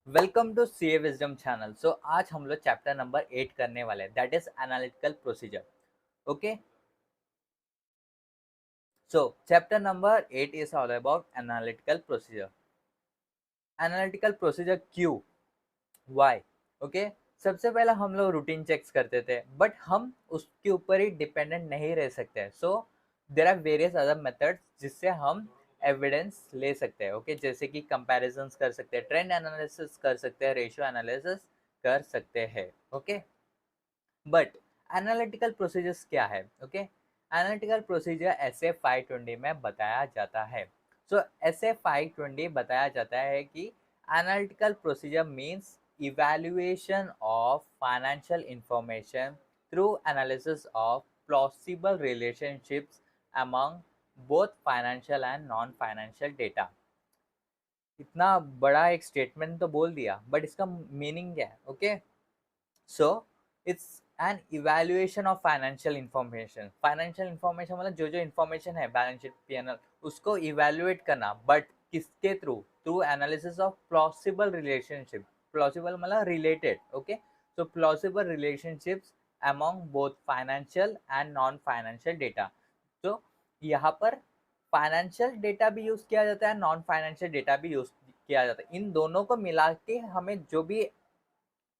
Welcome to CA wisdom channel. So आज हम लोग चैप्टर नंबर 8 करने वाले हैं, that is analytical procedure. Okay, so chapter number 8 is all about analytical procedure. Analytical procedure क्यों, why? Okay, सबसे पहले हम लोग रूटीन चेक्स करते थे, बट हम उसके ऊपर ही डिपेंडेंट नहीं रह सकते। So there are various other methods जिससे हम एविडेंस ले सकते हैं। ओके, जैसे कि कंपैरिजंस कर सकते हैं, ट्रेंड एनालिसिस कर सकते हैं, रेशियो एनालिसिस कर सकते हैं। ओके, बट एनालिटिकल प्रोसीजर्स क्या है? ओके, एनालिटिकल प्रोसीजर ऐसे 520 में बताया जाता है। सो ऐसे 520 बताया जाता है कि analytical procedure means evaluation of financial information through analysis of plausible relationships among both financial and non financial data. इतना बड़ा एक स्टेटमेंट तो बोल दिया, बट इसका मीनिंग क्या है? Okay, so it's an evaluation of financial information. Financial information मतलब जो जो इंफॉर्मेशन है, बैलेंस शीट, पीएनएल, उसको इवेल्युएट करना, बट किसके through? Through analysis of plausible relationship. Plausible मतलब related. Okay, so plausible relationships among both financial and non financial data. तो यहाँ पर फाइनेंशियल डेटा भी यूज किया जाता है, नॉन फाइनेंशियल डेटा भी यूज किया जाता है। इन दोनों को मिला के हमें जो भी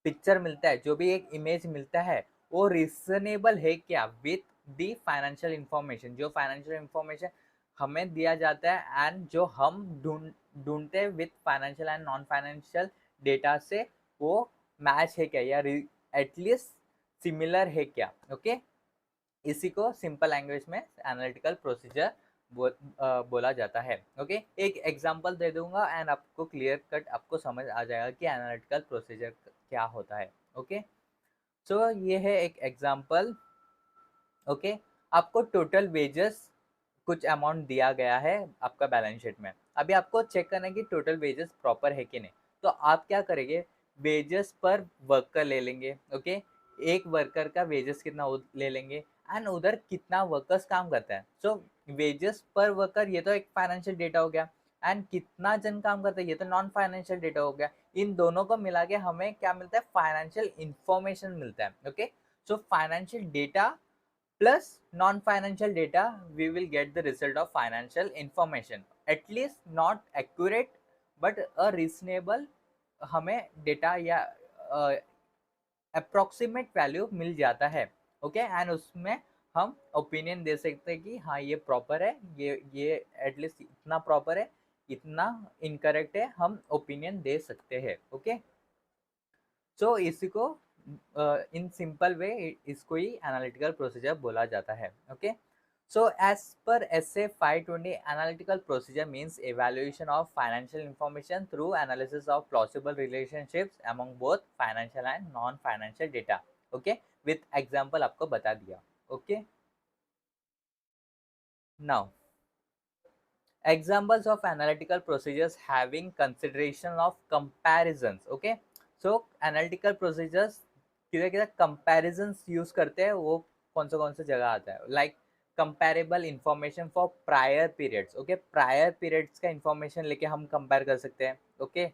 पिक्चर मिलता है, जो भी एक इमेज मिलता है, वो रीजनेबल है क्या विथ दी फाइनेंशियल इंफॉर्मेशन। जो फाइनेंशियल इंफॉर्मेशन हमें दिया जाता है एंड जो हम ढूंढते हैं with financial and non financial data से, वो मैच है क्या या एटलीस्ट सिमिलर है क्या? ओके, इसी को सिंपल लैंग्वेज में एनालिटिकल प्रोसीजर बोला जाता है। ओके, एक एग्जांपल दे दूंगा एंड आपको क्लियर कट आपको समझ आ जाएगा कि एनालिटिकल प्रोसीजर क्या होता है। ओके, सो ये है एक एग्जांपल। ओके, आपको टोटल वेजेस कुछ अमाउंट दिया गया है आपका बैलेंस शीट में। अभी आपको चेक करना है कि टोटल वेजेस प्रॉपर है कि नहीं। तो आप क्या करेंगे, वेजेस पर वर्कर ले लेंगे। ओके, एक वर्कर का वेजेस कितना ले लेंगे एंड उधर कितना वर्कर्स काम करता है। सो वेजेस पर वर्कर ये तो एक फाइनेंशियल डेटा हो गया, एंड कितना जन काम करता है ये तो नॉन फाइनेंशियल डेटा हो गया। इन दोनों को मिला के हमें क्या मिलता है? फाइनेंशियल इंफॉर्मेशन मिलता है। Okay, so financial data plus non-financial data, we will get the result of financial information, at least not accurate but a reasonable हमें डेटा या अप्रोक्सीमेट वैल्यू मिल जाता है। ओके, एंड उसमें हम ओपिनियन दे सकते हैं कि हाँ ये प्रॉपर है, ये एटलीस्ट इतना प्रॉपर है, इतना इनकरेक्ट है, हम ओपिनियन दे सकते हैं। ओके, सो इसी को इन सिंपल वे इसको ही एनालिटिकल प्रोसीजर बोला जाता है। Okay, so as per SA 520, analytical procedure means evaluation of financial information through analysis of plausible relationships among both financial and non financial data। Okay, with example आपको बता दिया। Okay, now examples of analytical procedures having consideration of comparisons। okay, so analytical procedures किधर किधर comparisons use करते हैं, वो कौन सा जगह आता है? Like comparable information for prior periods. Okay, prior periods का इंफॉर्मेशन लेके हम कंपेयर कर सकते हैं। ओके,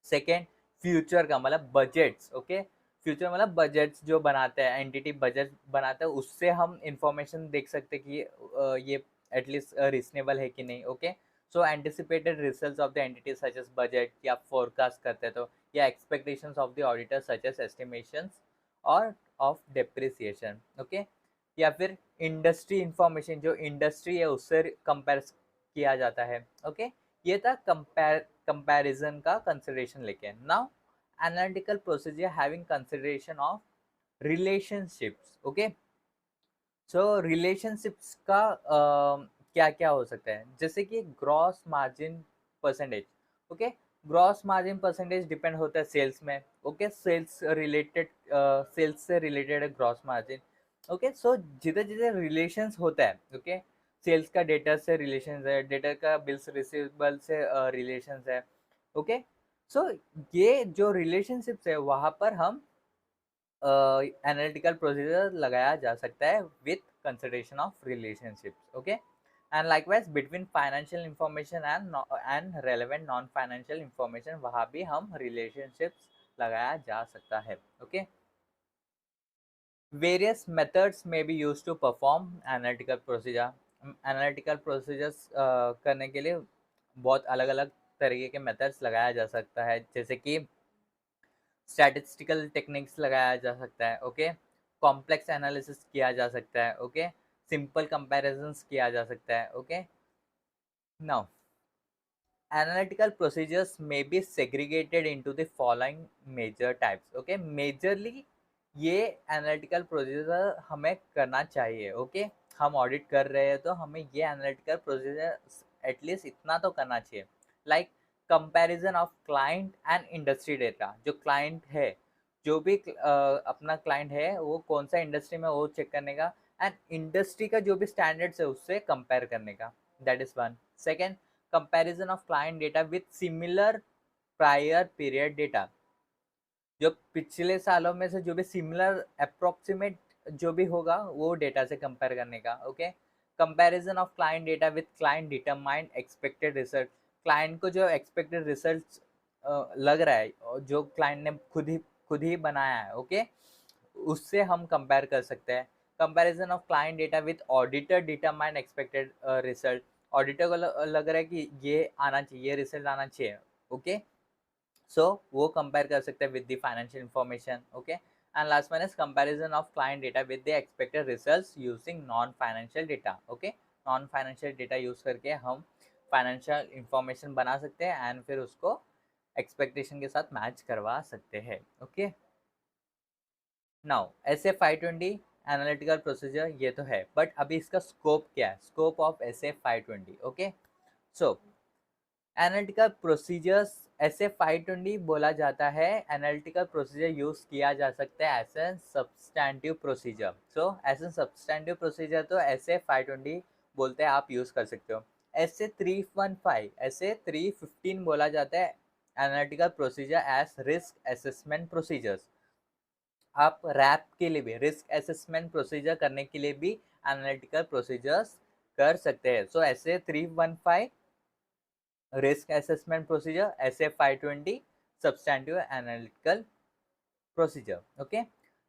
सेकेंड, फ्यूचर का मतलब बजट्स। ओके, फ्यूचर मतलब बजट्स जो बनाते हैं, एंटिटी बजट बनाते हैं, उससे हम इंफॉर्मेशन देख सकते हैं कि ये एटलीस्ट रीजनेबल है कि नहीं। Okay, so anticipated results of the entity such as budget, या फोरकास्ट करते हैं तो, या expectations of the auditor such as estimations और ऑफ डेप्रिसिएशन। ओके, या फिर इंडस्ट्री इंफॉर्मेशन, जो इंडस्ट्री है उससे कंपेयर किया जाता है। ओके, ये था कंपैरिजन का कंसिडरेशन लेके। Now analytical procedure having consideration of relationships. Okay, so relationships का क्या क्या हो सकता है? जैसे कि gross margin percentage. Okay, gross margin percentage depend होता है सेल्स में। ओके, सेल्स रिलेटेड, सेल्स से रिलेटेड है ग्रॉस मार्जिन। ओके, सो जिधर जिधर रिलेशंस होता है, ओके, सेल्स का डेटा से रिलेशन है, डेटा का बिल्स रिसीवेबल से रिलेशन है। ओके, सो ये जो रिलेशनशिप्स है वहाँ पर हम एनालिटिकल प्रोसीजर लगाया जा सकता है with consideration of relationships. Okay, and likewise between financial information and relevant non financial information, वहाँ भी हम रिलेशनशिप्स लगाया जा सकता है. ओके, वेरियस मेथड्स में be used to perform analytical procedure. Analytical procedures करने के लिए बहुत अलग अलग तरीके के मेथड्स लगाया जा सकता है, जैसे कि स्टैटिस्टिकल टेक्निक्स लगाया जा सकता है. ओके, कॉम्प्लेक्स एनालिसिस किया जा सकता है. ओके, सिंपल कंपैरिजंस किया जा सकता है. Okay, now analytical procedures may be segregated into the following major types. Okay, majorly ये analytical procedure हमें करना चाहिए. Okay, हम ऑडिट कर रहे हैं तो हमें ये analytical procedure एटलीस्ट इतना तो करना चाहिए. Like comparison of client and industry data. जो क्लाइंट है, जो भी अपना क्लाइंट है, वो कौन सा इंडस्ट्री में, वो चेक करने का, एंड इंडस्ट्री का जो भी स्टैंडर्ड्स है उससे कंपेयर करने का. That is one. Second, comparison of client data with similar prior period data. जो पिछले सालों में से जो भी सिमिलर अप्रोक्सीमेट जो भी होगा वो डेटा से कंपेयर करने का. Okay, comparison of client data with client determined expected result. Client को जो एक्सपेक्टेड रिजल्ट लग रहा है, जो क्लाइंट ने खुद ही बनाया है, ओके, उससे हम कंपेयर कर सकते हैं. Comparison of client data with auditor determined expected result. Auditor को लग रहा है कि ये आना चाहिए, ये रिजल्ट आना चाहिए. ओके, सो वो कंपेयर कर सकते हैं with the financial information. Okay, and last one is comparison of client data with the expected results using non financial data. Okay, non financial data use करके हम फाइनेंशियल इंफॉर्मेशन बना सकते हैं एंड फिर उसको एक्सपेक्टेशन के साथ मैच करवा सकते हैं. Okay, now SA 520 analytical procedure ये तो है, बट अभी इसका स्कोप क्या है? Scope of SA 520. Okay, so analytical procedures SA 520 बोला जाता है. एनालिटिकल प्रोसीजर यूज किया जा सकता है as an substantive procedure. So as an substantive procedure तो SA 520 बोलते हैं, आप यूज कर सकते हो. SA 315, SA 315 बोला जाता है analytical procedure as risk assessment procedures. आप रैप के लिए भी, रिस्क असेसमेंट प्रोसीजर करने के लिए भी एनालिटिकल प्रोसीजर्स कर सकते हैं. सो SA 315 risk assessment procedure, SA 520 substantive analytical procedure. Okay,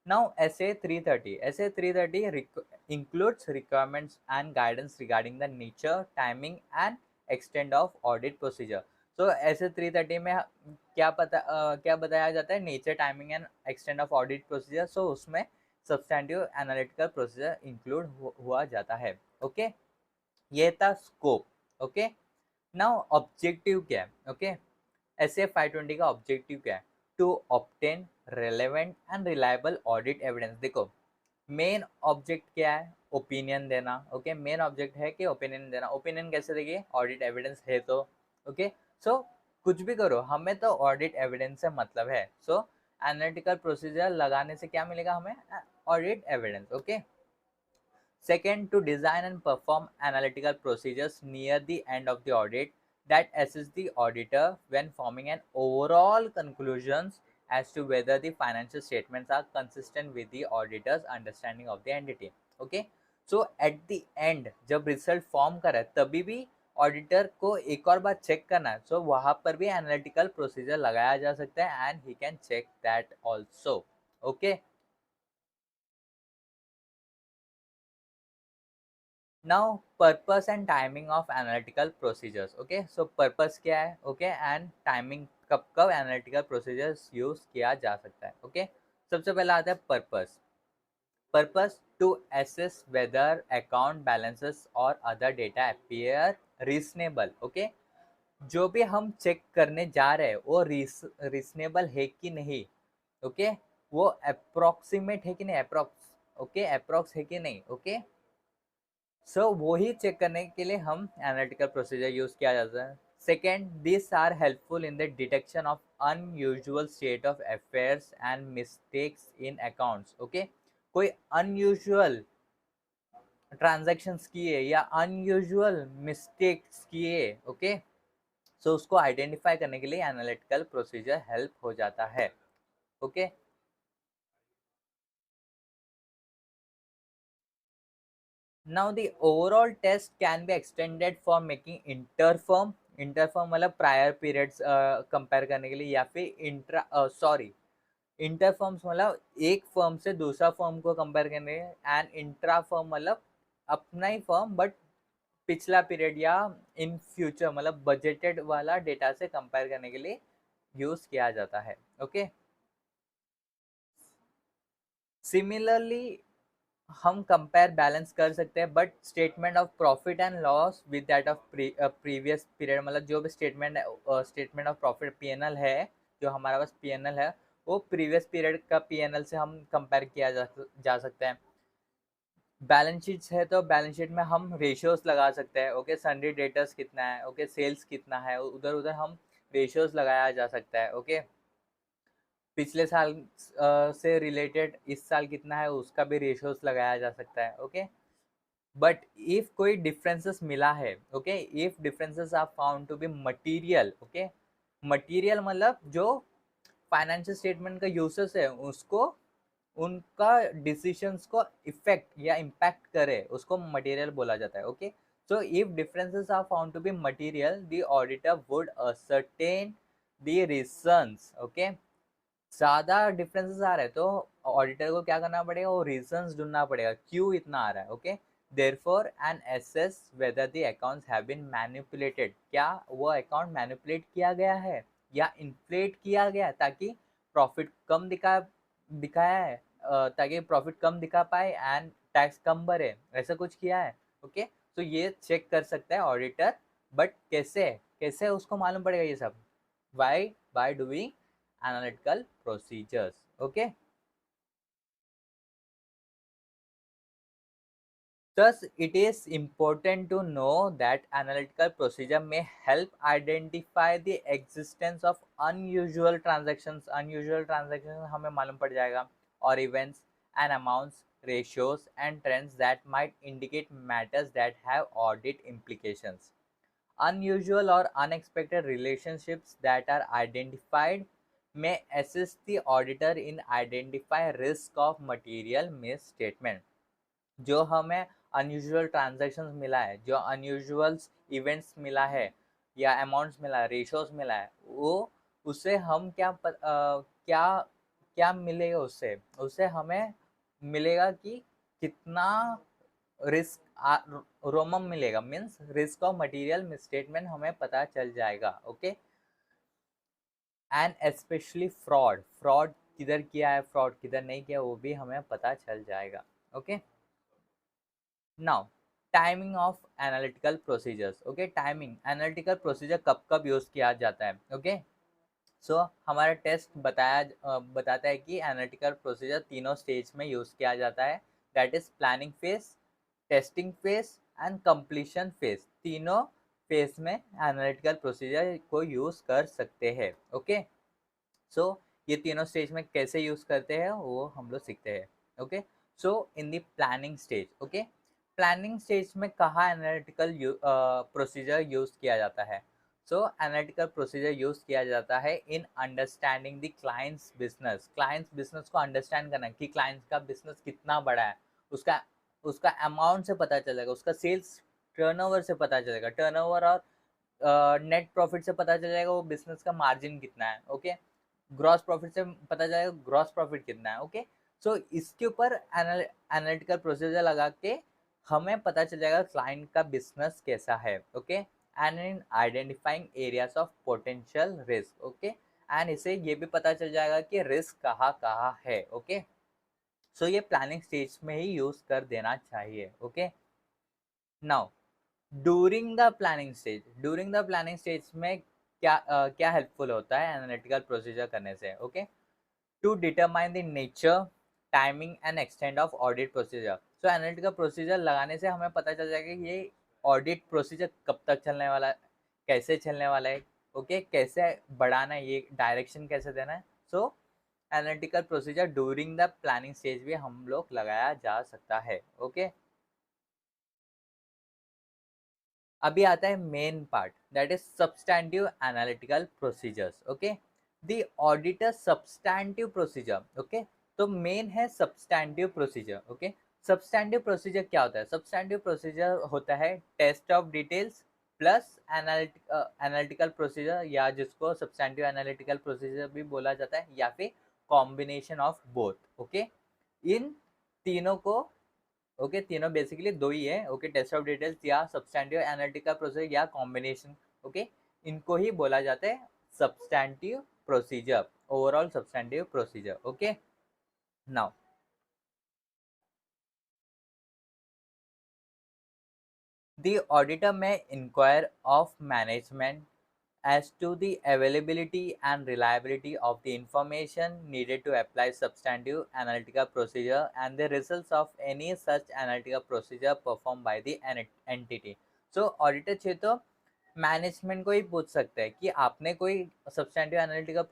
now SA 330. SA 330 includes requirements and guidance regarding the nature, timing and extent of audit procedure. So SA 330 में क्या बताया जाता है? Nature, timing and extend of audit procedure. So उसमें substantive analytical procedure include हुआ जाता है. Okay, ये था स्कोप. ओके, नाउ ऑब्जेक्टिव क्या है? ओके, SA 520 का ऑब्जेक्टिव क्या है? To obtain relevant and reliable audit evidence. देखो, मेन ऑब्जेक्ट क्या है? ओपिनियन देना. ओके, मेन ऑब्जेक्ट है कि ओपिनियन देना. ओपिनियन कैसे देंगे? ऑडिट एविडेंस है तो. ओके, सो कुछ भी करो, हमें तो ऑडिट एविडेंस से मतलब है. सो एनालिटिकल प्रोसीजर लगाने से क्या मिलेगा हमें? Audit evidence. Okay, second, to design and perform analytical procedures near the end of the audit that assist the auditor when forming an overall conclusions as to whether the financial statements are consistent with the auditor's understanding of the entity. Okay, so at the end जब result form करा है तभी भी auditor को एक और बार check करना है. सो वहां पर भी एनालिटिकल प्रोसीजर लगाया जा सकता है and he can check that also. Okay, now purpose and timing of analytical procedures. Okay, so purpose क्या है? Okay, and timing कब कब analytical procedures यूज किया जा सकता है. Okay, सबसे पहला आता है purpose. Purpose to assess whether account balances or other data appear reasonable. Okay, जो भी हम चेक करने जा रहे हैं वो रीजनेबल है कि नहीं. ओके, वो अप्रोक्सीमेट है कि नहीं, अप्रोक्स. ओके, अप्रोक्स है कि नहीं. ओके, सो वो ही चेक करने के लिए हम एनालिटिकल प्रोसीजर यूज किया जाता है. Second, this are helpful in the detection of unusual state of affairs and mistakes in accounts. Okay, कोई अनयूजुअल ट्रांजैक्शंस किए या अनयूजुअल मिस्टेक्स किए. ओके, सो उसको आइडेंटिफाई करने के लिए एनालिटिकल प्रोसीजर हेल्प हो जाता है. Okay, now the overall test can be extended for making interfirm, interfirm मतलब प्रायर पीरियड्स कंपेयर करने के लिए, या फिर इंटर फर्म्स मतलब एक फर्म से दूसरा फर्म को कंपेयर करने, एंड इंट्रा फर्म मतलब अपना ही फर्म बट पिछला पीरियड या इन फ्यूचर मतलब बजटेड वाला डेटा से कंपेयर करने के लिए यूज किया जाता है। ओके, सिमिलरली हम कंपेयर बैलेंस कर सकते हैं, but statement of profit and loss with that of previous period, मतलब जो भी स्टेटमेंट ऑफ प्रॉफिट पीएनएल है, जो हमारा पास पीएनएल है, वो प्रीवियस पीरियड का पीएनएल से हम कंपेयर किया जा सकते हैं। बैलेंस शीट है तो बैलेंस शीट में हम रेशियोज लगा सकते हैं। ओके, सन्ड्री डेटर्स कितना है, ओके सेल्स कितना है, उधर उधर हम रेशियोज लगाया जा सकता है। ओके, पिछले साल से रिलेटेड इस साल कितना है उसका भी रेशियोज लगाया जा सकता है। ओके, बट इफ कोई डिफरेंसेस मिला है, okay, if differences are found to be material, okay, material मतलब जो फाइनेंशियल स्टेटमेंट का यूसेस है उसको, उनका डिसीजंस को इफेक्ट या इम्पैक्ट करे, उसको मटेरियल बोला जाता है। Okay, so if differences are found to be material, the auditor would ascertain the reasons. Okay, ज्यादा डिफरेंसेस आ रहे हैं तो ऑडिटर को क्या करना पड़ेगा, वो रीजंस ढूंढना पड़ेगा क्यों इतना आ रहा है। Okay, therefore and assess whether the accounts have been manipulated, क्या वो अकाउंट मैनिपुलेट किया गया है या इन्फ्लेट किया गया है ताकि प्रॉफिट कम दिखाया है, ताकि प्रॉफिट कम दिखा पाए एंड टैक्स कम भरे, ऐसा कुछ किया है। ओके, तो ये चेक कर सकता है ऑडिटर, बट कैसे कैसे उसको मालूम पड़ेगा ये सब, why by doing analytical procedures। okay, thus it is important to know that analytical procedure may help identify the existence of unusual transactions, unusual transactions हमें मालूम पड़ जाएगा, or events and amounts, ratios and trends that might indicate matters that have audit implications. Unusual or unexpected relationships that are identified may assist the auditor in identify risk of material misstatement। जो हमें unusual transactions मिला है, जो unusual events मिला है या amounts मिला है, रेशियोज मिला है, वो उससे हम क्या क्या मिलेगा, उससे उससे हमें मिलेगा कि कितना रिस्क रोमम मिलेगा, means risk of material misstatement हमें पता चल जाएगा। Okay, and specially fraud, fraud किधर किया है, फ्रॉड किधर नहीं किया, वो भी हमें पता चल जाएगा। Okay, now timing of analytical procedures. Okay, timing analytical procedure कब कब यूज किया जाता है। ओके, सो हमारा टेस्ट बताता है कि एनालिटिकल प्रोसीजर तीनों स्टेज में यूज किया जाता है, that is planning phase, testing phase and completion phase. तीनों फेज में एनालिटिकल प्रोसीजर को यूज कर सकते हैं। ओके, सो ये तीनों स्टेज में कैसे यूज करते हैं वो हम लोग सीखते हैं। Okay, so in the planning stage, okay, planning stage में कहाँ एनालिटिकल प्रोसीजर यूज किया जाता है। सो एनालिटिकल प्रोसीजर यूज किया जाता है in understanding the clients business, clients business को अंडरस्टैंड करना कि क्लाइंट्स का बिजनेस कितना बड़ा है, उसका उसका अमाउंट से पता चलेगा, उसका सेल्स टर्नओवर से पता चलेगा, टर्नओवर और नेट प्रॉफिट से पता चल जाएगा वो बिजनेस का मार्जिन कितना है। ओके, ग्रॉस प्रॉफिट से पता चलेगा ग्रॉस प्रॉफिट कितना है। ओके, सो इसके ऊपर एनालिटिकल प्रोसीजर लगा के हमें पता चल जाएगा क्लाइंट का बिजनेस कैसा है। Okay, and in identifying areas of potential risk. Okay, and इसे ये भी पता चल जाएगा कि रिस्क कहाँ कहाँ है। ओके, सो ये प्लानिंग स्टेज में ही यूज कर देना चाहिए। Okay, now during the planning stage में क्या हेल्पफुल होता है एनालिटिकल प्रोसीजर करने से। Okay, to determine the nature, timing and extend of audit procedure. So analytical procedure लगाने से हमें पता चल जाएगा कि ये ऑडिट प्रोसीजर कब तक चलने वाला है, कैसे चलने वाला है। ओके, कैसे बढ़ाना है, ये डायरेक्शन कैसे देना है। So analytical procedure during the planning stage भी हम लोग लगाया जा सकता है। ओके, अभी आता है main part, that is substantive analytical procedures. Okay, the auditor substantive procedure. Okay, तो मेन है substantive procedure. Okay, substantive procedure क्या होता है? सब्सटैंटिव प्रोसीजर होता है test of details plus analytical procedure, या जिसको सब्सटैंटिव एनालिटिकल प्रोसीजर भी बोला जाता है, या फिर कॉम्बिनेशन ऑफ बोथ। ओके, इन तीनों को, ओके, तीनों बेसिकली दो ही है। ओके, टेस्ट ऑफ डिटेल्स या सब्सटैंटिव एनालिटिकल प्रोसीजर या कॉम्बिनेशन। ओके, इनको ही बोला जाता है substantive procedure, overall substantive procedure. Okay, now the auditor may inquire of management as to the availability and reliability of the information needed to apply substantive analytical procedure and the results of any such analytical procedure performed by the entity. So auditor चाहिए तो management को ही पूछ सकते हैं कि आपने कोई substantive analytical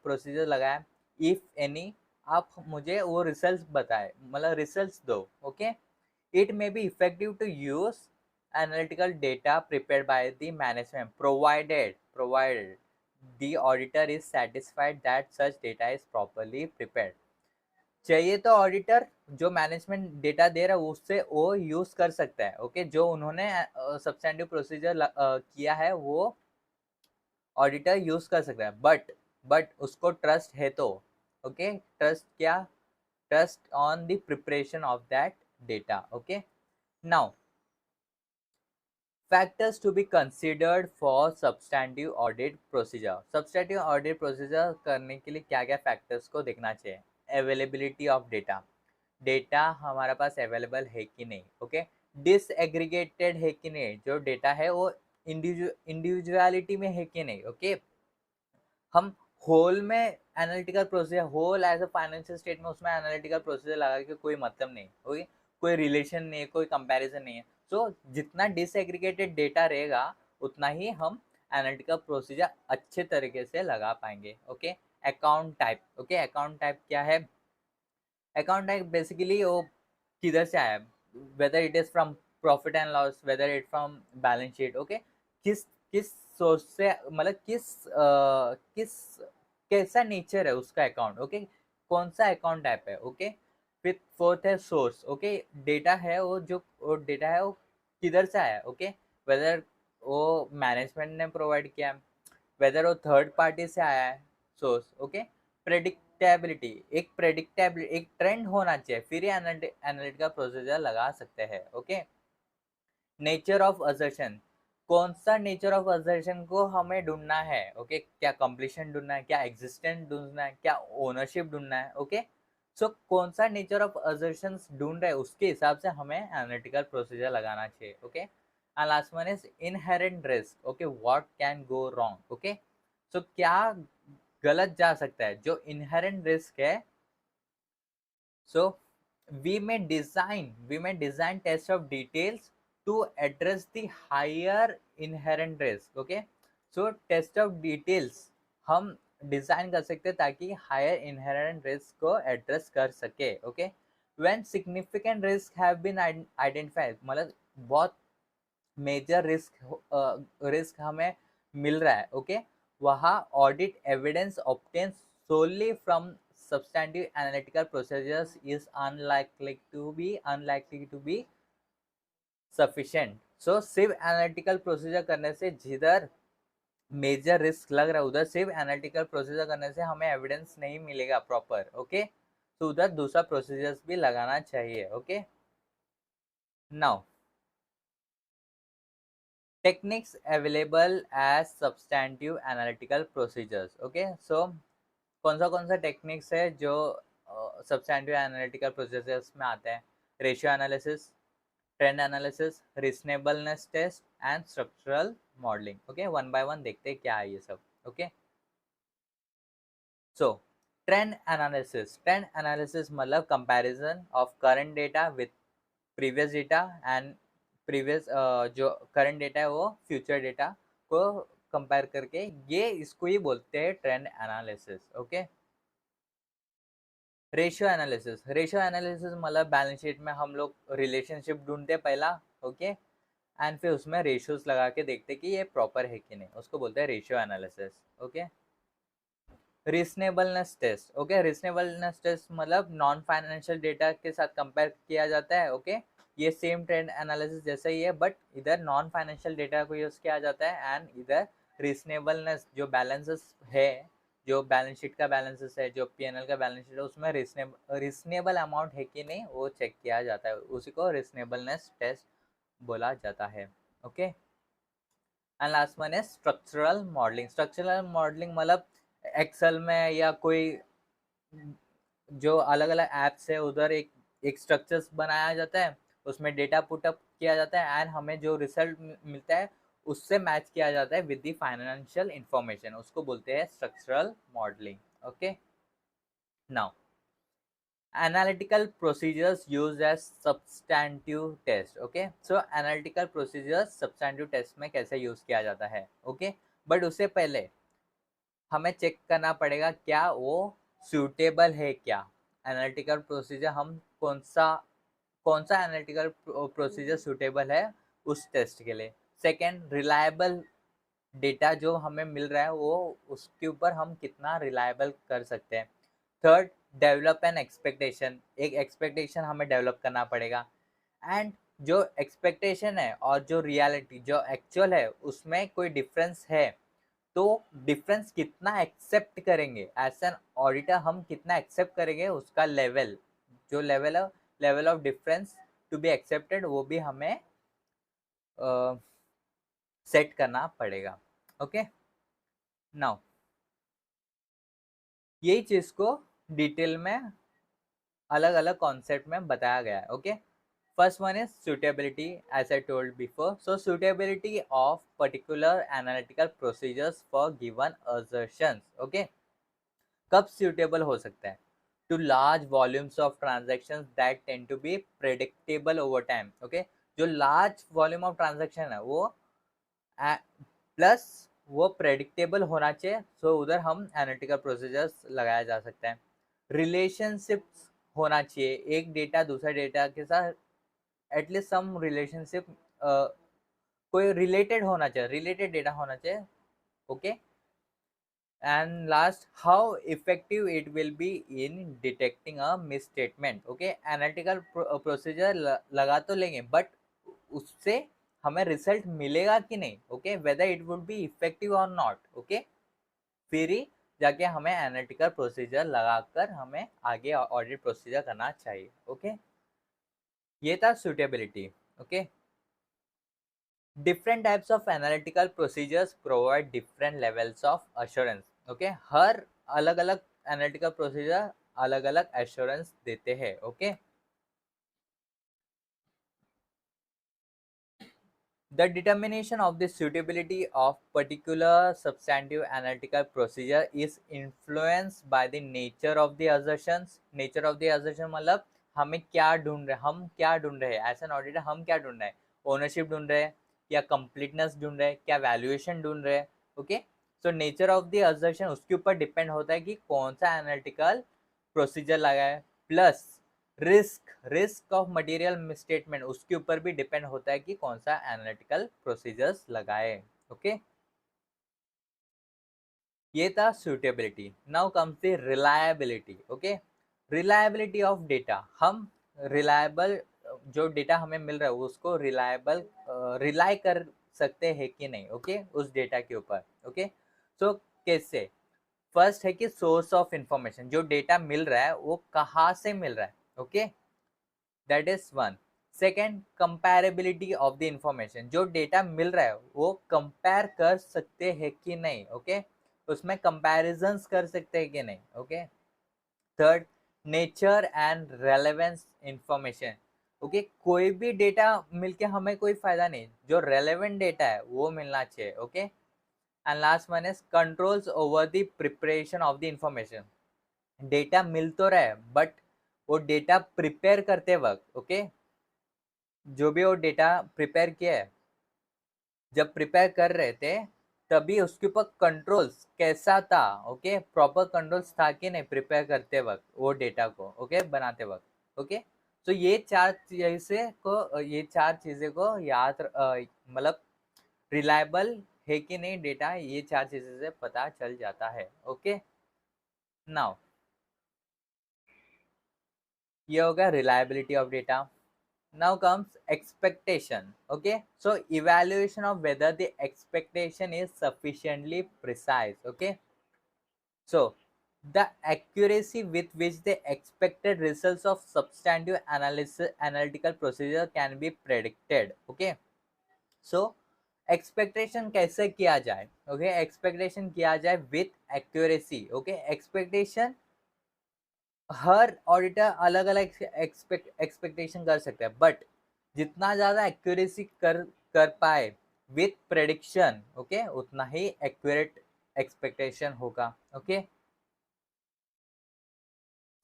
procedure लगाया, इफ एनी, आप मुझे वो रिजल्ट्स बताए, मतलब रिजल्ट्स दो। Okay, it may be effective to use analytical data prepared by the management provided the auditor is satisfied that such data is properly prepared। चाहिए तो auditor जो मैनेजमेंट डेटा दे रहा है उससे वो यूज कर सकता है। ओके, जो उन्होंने सब्सटैंटिव प्रोसीजर किया है वो ऑडिटर यूज कर सकता है, बट उसको ट्रस्ट है तो। ओके, ट्रस्ट क्या? Trust on the preparation of that data. Okay, now factors to be considered for substantive audit procedure। substantive audit procedure करने के लिए क्या क्या factors को देखना चाहिए? availability of data, डेटा हमारे पास अवेलेबल है कि नहीं। ओके, डिसएग्रीगेटेड है कि नहीं, जो डेटा है वो इंडिविजुअलिटी में है कि नहीं। ओके, हम होल में analytical procedure, whole as a financial state में उसमें एनालिटिकल प्रोसीजर लगा के कोई मतलब नहीं। ओके, कोई रिलेशन नहीं है, कोई कंपैरिजन नहीं है। सो जितना डिसएग्रीगेटेड डेटा रहेगा उतना ही हम एनालिटिकल प्रोसीजर अच्छे तरीके से लगा पाएंगे। Okay, account type. Okay, account type क्या है? अकाउंट टाइप बेसिकली वो किधर से आया, whether it is from profit and loss, whether it from balance sheet. Okay, किस किस सोर्स से, मतलब किस कैसा नेचर है उसका अकाउंट। ओके, कौन सा अकाउंट टाइप है। ओके, फिर फोर्थ है सोर्स। ओके, डेटा है वो डेटा है वो किधर से आया। ओके, वेदर वो मैनेजमेंट ने प्रोवाइड किया, वेदर वो थर्ड पार्टी से आया है सोर्स। ओके, प्रेडिक्टेबिलिटी, एक ट्रेंड होना चाहिए, फिर ही एनालिटिकल प्रोसीजर लगा सकते हैं। ओके, नेचर ऑफ असर्शन, कौन सा नेचर ऑफ असर्शन को हमें ढूंढना है। ओके, क्या कंप्लीशन ढूंढना है, क्या एग्जिस्टेंस ढूंढना है, क्या ओनरशिप ढूंढना है। ओके, सो कौन सा नेचर ऑफ असर्शन ढूंढ रहे हैं उसके हिसाब से हमें एनालिटिकल प्रोसीजर लगाना चाहिए। Okay, and last one is inherent risk. Okay, what can go wrong. Okay, so क्या गलत जा सकता है, जो इनहेरेंट रिस्क है। So we may design test of details to address the higher inherent risk। okay, so test of details हम design कर सकते हैं ताकि हायर इनहेरेंट रिस्क को एड्रेस कर सके। Okay, when significant risk have been identified, मतलब बहुत मेजर रिस्क हमें मिल रहा है। ओके, वहाँ audit evidence obtain solely from substantive analytical procedures is unlikely to be sufficient। so सिर्फ एनालिटिकल प्रोसीजर करने से, जिधर मेजर रिस्क लग रहा है उधर सिर्फ एनालिटिकल प्रोसीजर करने से हमें एविडेंस नहीं मिलेगा प्रॉपर। ओके, तो उधर दूसरा प्रोसीजर्स भी लगाना चाहिए। Okay, now techniques available as substantive analytical procedures. Okay, so कौन सा टेक्निक्स है जो सब्सटैंटिव एनालिटिकल प्रोसीजर्स में आते हैं? Ratio analysis, trend analysis, reasonableness test and structural modelling. Okay, one by one देखते हैं क्या है ये सब। ओके, सो ट्रेंड एनालिसिस मतलब comparison of current data with previous data and previous, जो करंट डेटा है वो फ्यूचर डेटा को कंपेयर करके, ये इसको ही बोलते हैं trend analysis. Okay, ratio analysis मतलब बैलेंस शीट में हम लोग रिलेशनशिप ढूंढते पहला। ओके, एंड फिर उसमें रेशियोज लगा के देखते कि ये प्रॉपर है कि नहीं, उसको बोलते हैं ratio analysis. Okay, reasonableness test, okay. Reasonableness test मतलब नॉन फाइनेंशियल डेटा के साथ कंपेयर किया जाता है, ओके। ये सेम ट्रेंड एनालिसिस जैसा ही है, बट इधर नॉन फाइनेंशियल डेटा को यूज किया जाता है, एंड इधर रीजनेबलनेस जो बैलेंसेस है, जो बैलेंस शीट का बैलेंसेस है, जो पीएनएल का बैलेंस शीट है, उसमें रीजनेबल अमाउंट है कि नहीं वो चेक किया जाता है, उसी को रीजनेबलनेस टेस्ट बोला जाता है, ओके। एंड लास्ट वन है स्ट्रक्चरल मॉडलिंग। स्ट्रक्चरल मॉडलिंग मतलब एक्सेल में या कोई जो अलग अलग ऐप्स है उधर एक स्ट्रक्चर्स बनाया जाता है, उसमें डेटा पुटअप किया जाता है, एंड हमें जो रिजल्ट मिलता है उससे मैच किया जाता है विद द फाइनेंशियल इंफॉर्मेशन, उसको बोलते हैं structural modelling, okay. Now analytical procedures used as substantive test, okay, so analytical procedures substantive test में कैसे यूज किया जाता है, okay, बट उससे पहले हमें चेक करना पड़ेगा क्या वो सूटेबल है, क्या एनालिटिकल प्रोसीजर हम कौन सा एनालिटिकल प्रोसीजर सूटेबल है उस टेस्ट के लिए। सेकेंड, रिलायबल डेटा जो हमें मिल रहा है वो उसके ऊपर हम कितना रिलायबल कर सकते हैं। थर्ड, डेवलप एन एक्सपेक्टेशन, एक एक्सपेक्टेशन हमें डेवलप करना पड़ेगा, एंड जो एक्सपेक्टेशन है और जो रियलिटी जो एक्चुअल है उसमें कोई डिफरेंस है तो डिफरेंस कितना एक्सेप्ट करेंगे एज एन ऑडिटर, हम कितना एक्सेप्ट करेंगे उसका लेवल, जो level of difference to be accepted वो भी हमें सेट करना पड़ेगा, ओके। नाउ यही चीज को डिटेल में अलग अलग कॉन्सेप्ट में बताया गया है, okay. First one is suitability, as I told before. So suitability of particular analytical procedures for given assertions, okay. कब suitable हो सकता है? To large volumes of transactions that tend to be predictable over time, okay. जो large volume of transaction है वो plus वो predictable होना चाहिए, सो उधर हम एनालिटिकल प्रोसीजर्स लगाया जा सकता है। रिलेशनशिप्स होना चाहिए, एक डेटा दूसरे डेटा के साथ एटलीस्ट सम रिलेशनशिप, कोई रिलेटेड होना चाहिए, रिलेटेड डेटा होना चाहिए, okay. And last, how effective it will be in detecting a miss statement, okay. Analytical procedure लगा तो लेंगे बट उससे हमें रिजल्ट मिलेगा कि नहीं, okay, whether it would be effective और नॉट, ओके, फिर ही जाके हमें एनालिटिकल प्रोसीजर लगाकर हमें आगे ऑडिट प्रोसीजर करना चाहिए, ओके। ये था suitability, okay. Different types of analytical procedures provide different levels of assurance, okay. हर अलग अलग एनालिटिकल प्रोसीजर अलग अलग एश्योरेंस देते हैं, okay. The determination of the suitability of particular substantive analytical procedure is influenced by the nature of the assertions. Nature of the assertion मतलब हमें क्या ढूंढ रहे, हम क्या ढूंढ रहे हैं एज एन ऑडिटर, हम क्या ढूंढ रहे हैं, ओनरशिप ढूंढ रहे हैं या कंप्लीटनेस ढूंढ रहे हैं, क्या वैल्यूएशन ढूंढ रहे हैं, okay. So nature of the assertion उसके ऊपर डिपेंड होता है कि कौन सा एनालिटिकल प्रोसीजर लगा है, plus risk of material misstatement उसके ऊपर भी डिपेंड होता है कि कौन सा एनालिटिकल प्रोसीजर्स लगाए, ओके। ये था suitability. Now comes the reliability, okay. Reliability of data, हम रिलायबल जो डेटा हमें मिल रहा है उसको रिलायबल रिलाई कर सकते हैं कि नहीं, ओके, उस डेटा के ऊपर, ओके। सो कैसे? फर्स्ट है कि सोर्स ऑफ इंफॉर्मेशन, जो डेटा मिल रहा है वो कहाँ से मिल रहा है, okay, that is one. Second, comparability of the information, जो डेटा मिल रहा है वो कंपेयर कर सकते हैं कि नहीं, ओके, उसमें कंपैरिजंस कर सकते हैं कि नहीं, okay. Third, nature and relevance information, okay, कोई भी डेटा मिलके हमें कोई फायदा नहीं, जो रेलेवेंट डेटा है वो मिलना चाहिए, okay. And last one is controls over the preparation of the information, data मिल तो रहा है बट वो डेटा प्रिपेयर करते वक्त, ओके, जो भी वो डेटा प्रिपेयर किया है, जब प्रिपेयर कर रहे थे तभी उसके ऊपर कंट्रोल्स कैसा था, ओके, प्रॉपर कंट्रोल्स था कि नहीं प्रिपेयर करते वक्त वो डेटा को, ओके, बनाते वक्त, ओके। तो ये चार चीज़ें को याद मतलब रिलायबल है कि नहीं डेटा, ये चार चीज़ें से पता चल जाता है, ओके। नाउ ये हो गया reliability of data. Now comes expectation. Okay, so evaluation of whether the expectation is sufficiently precise. Okay, so the accuracy with which the expected results of substantive analytical procedure can be predicted. Okay, so expectation कैसे किया जाए. Okay, expectation किया जाए with accuracy. Okay, expectation her auditor अलग अलग expectation कर सकते हैं, बट जितना ज़्यादा एक्यूरेसी कर पाए विथ प्रेडिक्शन, ओके, उतना ही एक्यूरेट एक्सपेक्टेशन होगा. Okay,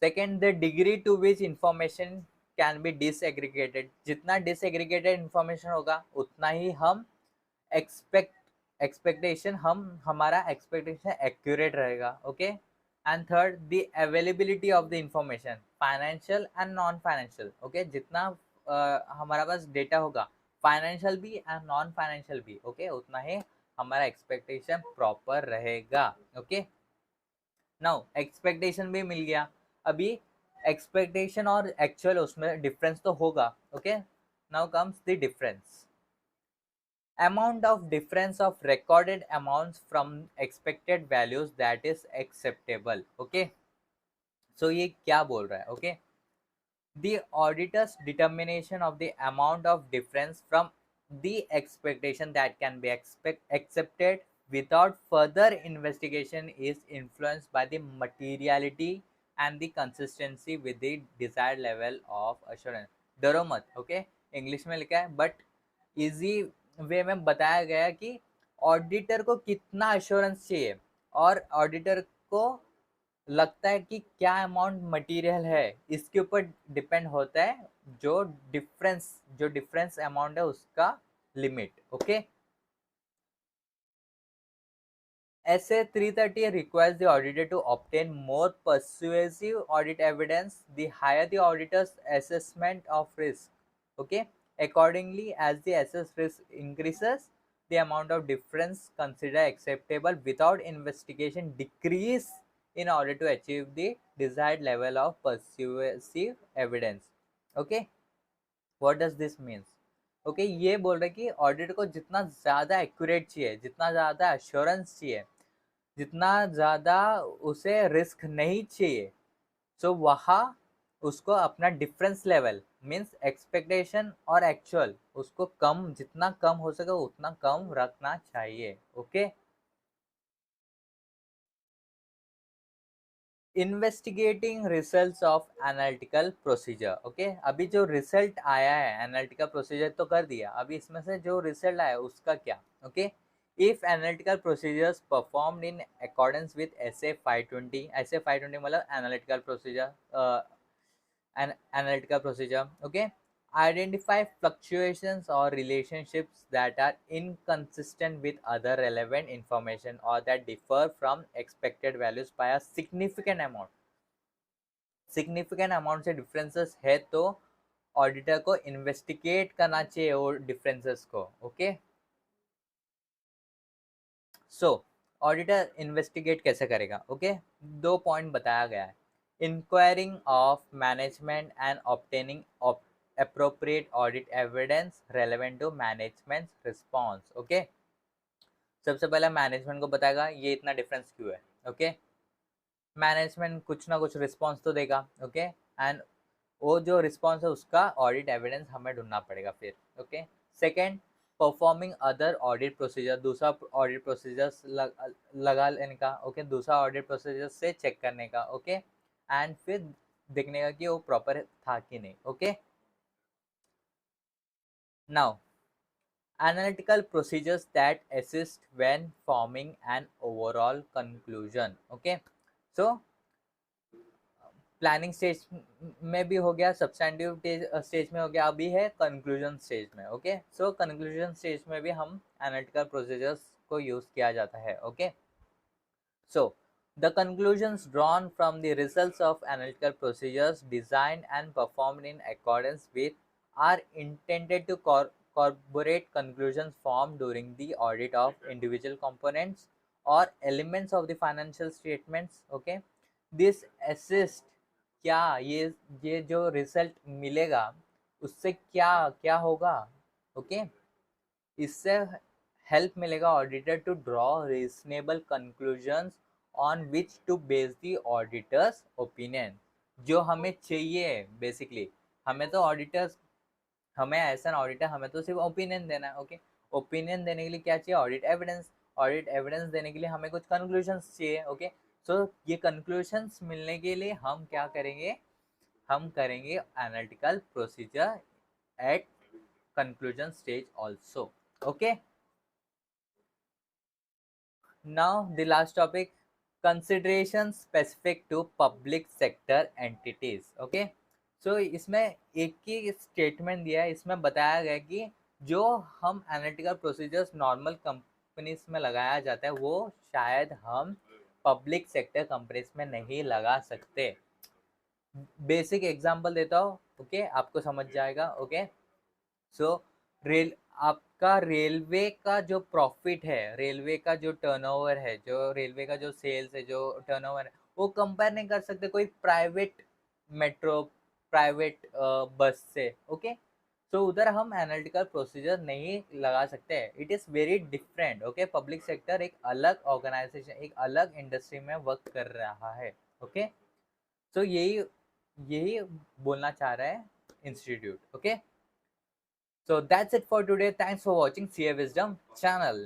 second, the degree to which information can be disaggregated. जितना डिसएग्रीगेटेड इंफॉर्मेशन होगा उतना ही हम एक्सपेक्टेशन हमारा एक्सपेक्टेशन एक्यूरेट रहेगा. Okay, and third, the availability of the information, financial and non financial. Okay, जितना हमारा पास डेटा होगा, फाइनेंशियल भी एंड नॉन फाइनेंशियल भी, ओके, उतना ही हमारा एक्सपेक्टेशन प्रॉपर रहेगा. ओके, नाउ एक्सपेक्टेशन भी मिल गया. अभी एक्सपेक्टेशन और एक्चुअल उसमें डिफरेंस तो होगा. Okay, now comes the difference. Amount of difference of recorded amounts from expected values that is acceptable. Okay, so ये क्या बोल रहा है. Okay, the auditor's determination of the amount of difference from the expectation that can be accepted without further investigation is influenced by the materiality and the consistency with the desired level of assurance. डरो मत. Okay, English में लिखा है but easy way में बताया गया कि auditor को कितना अश्योरेंस चाहिए और ऑडिटर को लगता है कि क्या अमाउंट मटेरियल है, इसके ऊपर डिपेंड होता है जो डिफरेंस अमाउंट है उसका limit. Okay, SA 330 requires the auditor to obtain more persuasive audit evidence the higher the auditor's assessment of risk. Okay, accordingly, as the assessed risk increases, the amount of difference considered acceptable without investigation decrease in order to achieve the desired level of persuasive evidence. Okay, what does this means? Okay, ये बोल रहे कि auditor को जितना ज़्यादा accurate चाहिए, जितना ज़्यादा एश्योरेंस चाहिए, जितना ज़्यादा उसे रिस्क नहीं चाहिए, सो वहाँ उसको अपना डिफरेंस लेवल मीन्स एक्सपेक्टेशन और एक्चुअल उसको कम, जितना कम हो सके उतना कम रखना चाहिए. Okay, investigating results of analytical procedure. Okay, अभी जो रिजल्ट आया है एनालिटिकल प्रोसीजर तो कर दिया, अभी इसमें से जो रिजल्ट आया उसका क्या. Okay, if analytical procedures performed in accordance with SA 520. SA 520 मतलब analytical procedure, analytical procedure. Okay, identify fluctuations or relationships that are inconsistent with other relevant information or that differ from expected values by a significant amount. से differences है तो auditor को investigate करना चाहिए वो differences को. Okay, सो auditor investigate कैसे करेगा. ओके, दो पॉइंट बताया गया है. Inquiring of management and obtaining appropriate audit evidence relevant to management's response. Okay, सबसे पहले मैनेजमेंट को बताएगा ये इतना डिफरेंस क्यों है. ओके, मैनेजमेंट कुछ ना कुछ रिस्पॉन्स तो देगा. ओके, एंड वो जो रिस्पॉन्स है उसका ऑडिट एविडेंस हमें ढूंढना पड़ेगा फिर. Okay, second, performing other audit procedure. दूसरा ऑडिट प्रोसीजर्स लगा लेने का. ओके, दूसरा ऑडिट प्रोसीजर से चेक करने का. ओके, एंड फिर देखने का कि वो प्रॉपर था कि नहीं. Okay, now analytical procedures that assist when forming an overall conclusion. Okay, so planning stage में भी हो गया, सब्सटेंटिव स्टेज में हो गया, अभी है कंक्लूजन स्टेज में. ओके, सो कंक्लूजन स्टेज में भी हम एनालिटिकल प्रोसीजर्स को यूज किया जाता है. Okay, so the conclusions drawn from the results of analytical procedures designed and performed in accordance with are intended to corroborate conclusions formed during the audit of individual components or elements of the financial statements. Okay, this assist, क्या ये जो result मिलेगा उससे क्या क्या होगा, okay इससे help मिलेगा auditor to draw reasonable conclusions on which to base the auditor's opinion. जो हमें चाहिए बेसिकली, हमें तो ऑडिटर्स, हमें एज एन ऑडिटर हमें तो सिर्फ ओपिनियन देना है, ओके ओपिनियन देने के लिए क्या चाहिए, ऑडिट एविडेंस, ऑडिट एविडेंस देने के लिए हमें कुछ कंक्लूजन्स चाहिए, ओके सो ये कंक्लूजन्स मिलने के लिए हम क्या करेंगे, हम करेंगे analytical procedure at conclusion stage also, okay. Now the last topic, consideration specific to public sector entities, okay so इसमें एक ही स्टेटमेंट दिया है, इसमें बताया गया कि जो हम एनालिटिकल प्रोसीजर्स नॉर्मल कंपनीज में लगाया जाता है वो शायद हम पब्लिक सेक्टर कंपनीज में नहीं लगा सकते। बेसिक एग्जांपल देता हूँ, ओके आपको समझ जाएगा, ओके सो रेल आपका रेलवे का जो प्रॉफिट है, रेलवे का जो टर्नओवर है, जो रेलवे का जो सेल्स है, जो टर्नओवर है, वो कंपेयर नहीं कर सकते कोई प्राइवेट मेट्रो, प्राइवेट बस से, ओके सो उधर हम एनालिटिकल प्रोसीजर नहीं लगा सकते, it is very different, okay public sector एक अलग ऑर्गेनाइजेशन, एक अलग इंडस्ट्री में वर्क कर रहा है, ओके सो यही यही बोलना चाह रहा है institute, okay. So that's it for today. Thanks for watching CA Wisdom channel.